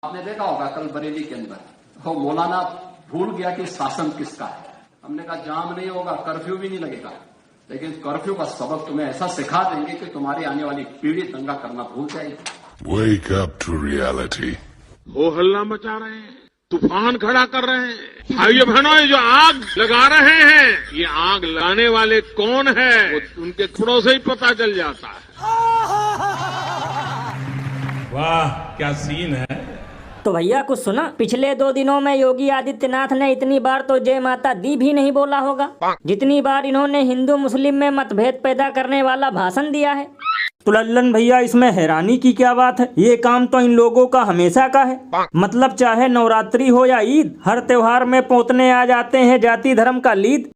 आपने देखा होगा कल बरेली के अंदर वो मौलाना भूल गया कि शासन किसका है। हमने कहा जाम नहीं होगा, कर्फ्यू भी नहीं लगेगा, लेकिन कर्फ्यू का सबक तुम्हें ऐसा सिखा देंगे कि तुम्हारी आने वाली पीढ़ी दंगा करना भूल जाएगी। Wake up to reality. वो हल्ला मचा रहे हैं, तूफान खड़ा कर रहे हैं। भाइयों बहनों, ये जो आग लगा रहे हैं, ये आग लगाने वाले कौन है, वो उनके थोड़ों से ही पता चल जाता है। वाह क्या सीन है। तो भैया कुछ सुना, पिछले 2 दिनों में योगी आदित्यनाथ ने इतनी बार तो जय माता दी भी नहीं बोला होगा जितनी बार इन्होंने हिंदू मुस्लिम में मतभेद पैदा करने वाला भाषण दिया है। तो लल्लन भैया इसमें हैरानी की क्या बात है, ये काम तो इन लोगों का हमेशा का है। मतलब चाहे नवरात्रि हो या ईद, हर त्योहार में पोतने आ जाते हैं जाति धर्म का लीद।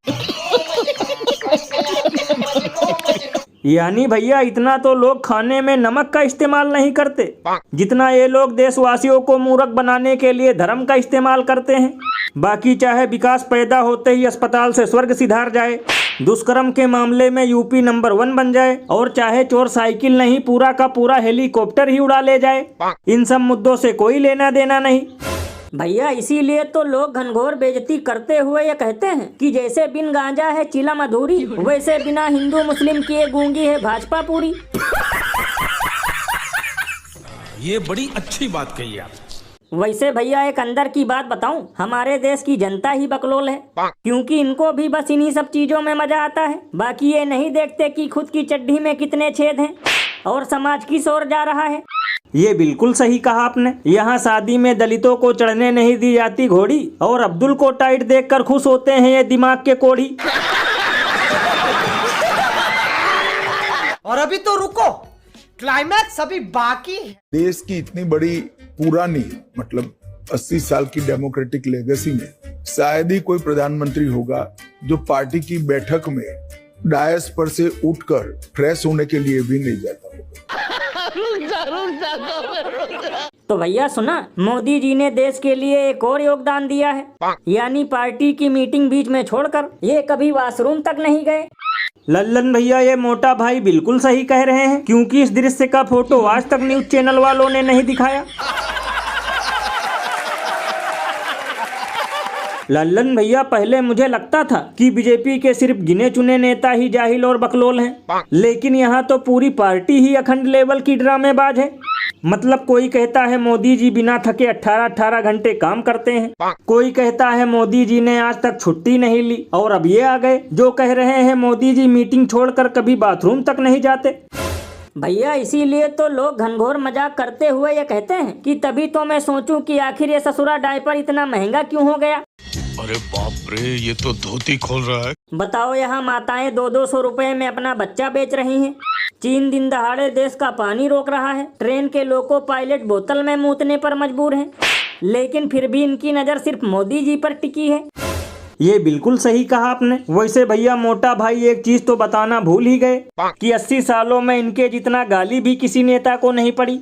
यानी भैया इतना तो लोग खाने में नमक का इस्तेमाल नहीं करते जितना ये लोग देशवासियों को मूर्ख बनाने के लिए धर्म का इस्तेमाल करते हैं। बाकी चाहे विकास पैदा होते ही अस्पताल से स्वर्ग सिधार जाए, दुष्कर्म के मामले में यूपी नंबर 1 बन जाए, और चाहे चोर साइकिल नहीं पूरा का पूरा हेलीकॉप्टर ही उड़ा ले जाए, इन सब मुद्दों से कोई लेना देना नहीं। भैया इसीलिए तो लोग घनघोर बेइज्जती करते हुए ये कहते हैं कि जैसे बिन गांजा है चिलम अधूरी, वैसे बिना हिंदू मुस्लिम किए गूंगी है भाजपा पूरी। ये बड़ी अच्छी बात कही आप। वैसे भैया एक अंदर की बात बताऊं, हमारे देश की जनता ही बकलोल है, क्योंकि इनको भी बस इन्हीं सब चीजों में मजा आता है। बाकी ये नहीं देखते कि खुद की चड्ढी में कितने छेद हैं और समाज किस ओर जा रहा है। ये बिल्कुल सही कहा आपने। यहाँ शादी में दलितों को चढ़ने नहीं दी जाती घोड़ी, और अब्दुल को टाइट देखकर खुश होते हैं ये दिमाग के कोढ़ी। और अभी तो रुको, क्लाइमैक्स अभी बाकी है। देश की इतनी बड़ी पुरानी मतलब 80 साल की डेमोक्रेटिक लेगेसी में शायद ही कोई प्रधानमंत्री होगा जो पार्टी की बैठक में डायस पर से उठकर फ्रेश होने के लिए भी नहीं जाता होगा। तो भैया सुना, मोदी जी ने देश के लिए एक और योगदान दिया है, यानी पार्टी की मीटिंग बीच में छोड़कर ये कभी वॉशरूम तक नहीं गए। लल्लन भैया ये मोटा भाई बिल्कुल सही कह रहे हैं, क्योंकि इस दृश्य का फोटो आज तक न्यूज चैनल वालों ने नहीं दिखाया। लल्लन भैया पहले मुझे लगता था कि बीजेपी के सिर्फ गिने चुने नेता ही जाहिल और बकलोल हैं, लेकिन यहाँ तो पूरी पार्टी ही अखंड लेवल की ड्रामेबाज है। मतलब कोई कहता है मोदी जी बिना थके 18-18 घंटे काम करते हैं, कोई कहता है मोदी जी ने आज तक छुट्टी नहीं ली, और अब ये आ गए जो कह रहे हैं मोदी जी मीटिंग छोड़कर कभी बाथरूम तक नहीं जाते। भैया इसीलिए तो लोग घनघोर मजाक करते हुए ये कहते हैं कि तभी तो मैं सोचूं कि आखिर ये ससुरा डायपर इतना महंगा क्यों हो गया। अरे बाप रे, ये तो धोती खोल रहा है। बताओ, यहाँ माताएं 200-200 रुपए में अपना बच्चा बेच रही हैं। चीन दिन दहाड़े देश का पानी रोक रहा है। ट्रेन के लोको पायलट बोतल में मूतने पर मजबूर हैं, लेकिन फिर भी इनकी नजर सिर्फ मोदी जी पर टिकी है। ये बिल्कुल सही कहा आपने। वैसे भैया मोटा भाई एक चीज तो बताना भूल ही गए कि 80 सालों में इनके जितना गाली भी किसी नेता को नहीं पड़ी।